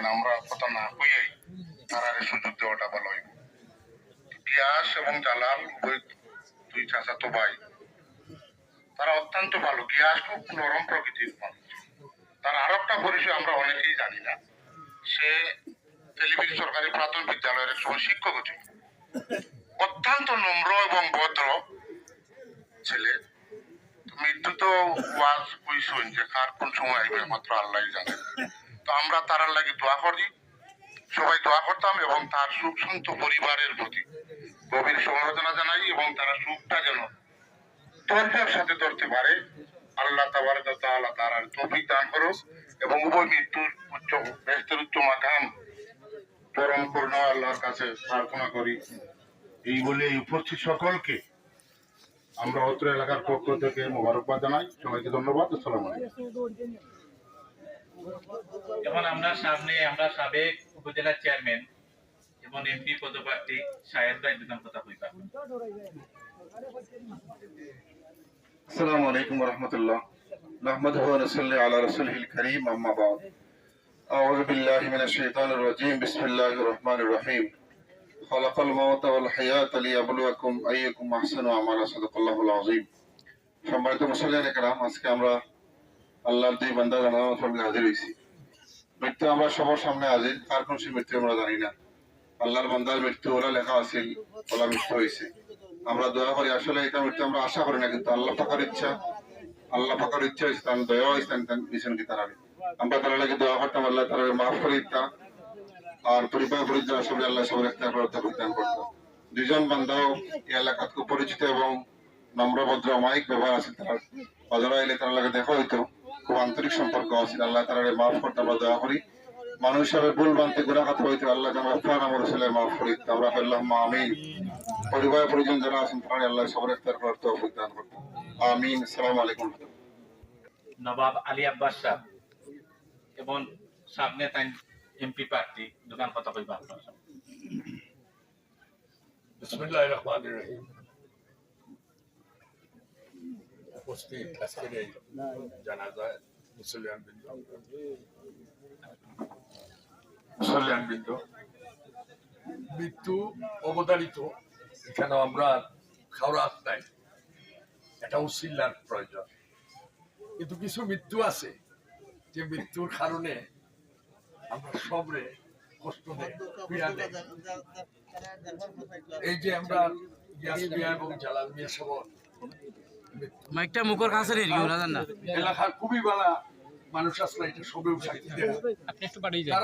না আমরা কথা না কইয়াই তারা সুযোগ দেওয়াটা ভালো হইব। গিয়াস এবং জালাল উভয় দুই চাচাতো ভাই, তারা অত্যন্ত ভালো। গিয়াস খুব নরম প্রকৃতির মানুষ। তার আরো একটা পরিচয় আমরা অনেকেই জানি না, সে টেলিভিশন সরকারি প্রাথমিক বিদ্যালয়ের একজন শিক্ষক ছিল। অত্যন্ত নম্র এবং ভদ্র ছেলে। মৃত্যু তো ওয়াজ কইসুন যে কার কোন সময় আইবে মাত্র আল্লাহ জানেন। তো আমরা তার লাগি দোয়া করি, সবাই দোয়া করতাম এবং তার সুখ শান্ত পরিবারের প্রতি গভীর সমবেদনা জানাই এবং তারা সুখটা যেন ধৈর্যের সাথে ধরতে পারে। আল্লাহ তাবারক ওয়া তাআলা তার তৌফিক দান করুক এবং উভয় মৃত্যুর বেহেশতের উচ্চ মাকাম পরম করুণা আল্লাহর কাছে প্রার্থনা করি। এই বলে এই উপস্থিত সকলকে আমরা অত্র এলাকার পক্ষ থেকে মোবারকবাদ জানাই। সবাইকে ধন্যবাদ। আসসালামু আলাইকুম। এখন আমরা সাবেক উপজেলা চেয়ারম্যান এবং এমপি পদপ্রার্থী শাহেদ ভাই দুজন কথা কইবা। আসসালামু আলাইকুম ওয়া রাহমাতুল্লাহ। নাহমাদুহু ওয়া নুসাল্লি আলা রাসূলিল কারীম, আম্মা বা'দ। আউযু বিল্লাহি মিনাশ শাইতানির রাজীম। বিসমিল্লাহির রহমানির রহিম। খালাকাল মাউতা ওয়াল হায়াতা লিয়াবলুয়াকুম আইয়ুকুম আহসানু আমালা। সাদাকাল্লাহুল আযীম। সম্মানিত মুসল্লিয়ানে কেরাম, আজকে আমরা আল্লাহর দুই বান্দা জানানোর সামনে হাজির হয়েছি। মৃত্যু আমরা সবার সামনে হাজির, কার কোন মৃত্যু আমরা জানি না। আল্লাহর বান্দার মৃত্যু ওরা লেখা আছিল, ওরা মৃত্যু হয়েছে। আমরা দয়া করি, আসলে এটা মৃত্যু আমরা আশা করি না, কিন্তু আল্লাহ পাকের ইচ্ছা হয়েছে, তার দয়া হয়েছে দিয়েছেন কি তারা। আমরা তারা লাগে দোয়া করতাম, আল্লাহ তারা মাফ করে দিতাম। আর পরিবার পরিজন আসলে আল্লাহ সবার একটা পরিত্যাগ করতাম। দুজন বান্দাও এই এলাকা খুব পরিচিত এবং নম্র ভদ্র অমায়িক ব্যবহার আছে। তারা অজরা এলে তারা লাগে দেখা হইতো, খুব আন্তরিক সম্পর্ক আছে। আল্লাহ তারা মাফ করতে আমরা দয়া করি। মানুষ হিসাবে ভুল বানতে গুনাহগার হইতে আল্লাহ মাফ করি। আমরা আল্লাহুম্মা আমিন। পরিবার পরিজন যারা আছেন তারা আল্লাহ সবার একটা তৌফিক দান করুন। আমিন। আসসালামু আলাইকুম। নবাব আলী আব্বাস সাহেব এবং সামনে তাই এমপি প্রার্থী দুজন কথা কইবা। বিসমিল্লাহির রহমানির রহিম। উপস্থিত আজকের এই জানাজায় মুসল্লিয়ানবৃন্দ, মৃত্যু অবধারিত, এখানে আমরা খাওয়াত নাই, এটা উসিলার প্রয়োজন। কিন্তু কিছু মৃত্যু আছে যে মৃত্যুর কারণে আমরা সবরে কষ্ট দেয়, পীড়া দেয়। এই যে আমরা ইয়াস মিয়া এবং জালাল মিয়া সব মাইকটা মুখের কাছে রেডিও না জান না এলাকার খুবই ভালো মানুষ আসলে এটা সবে উঠাইতে আপনি একটু বাড়িয়ে যান।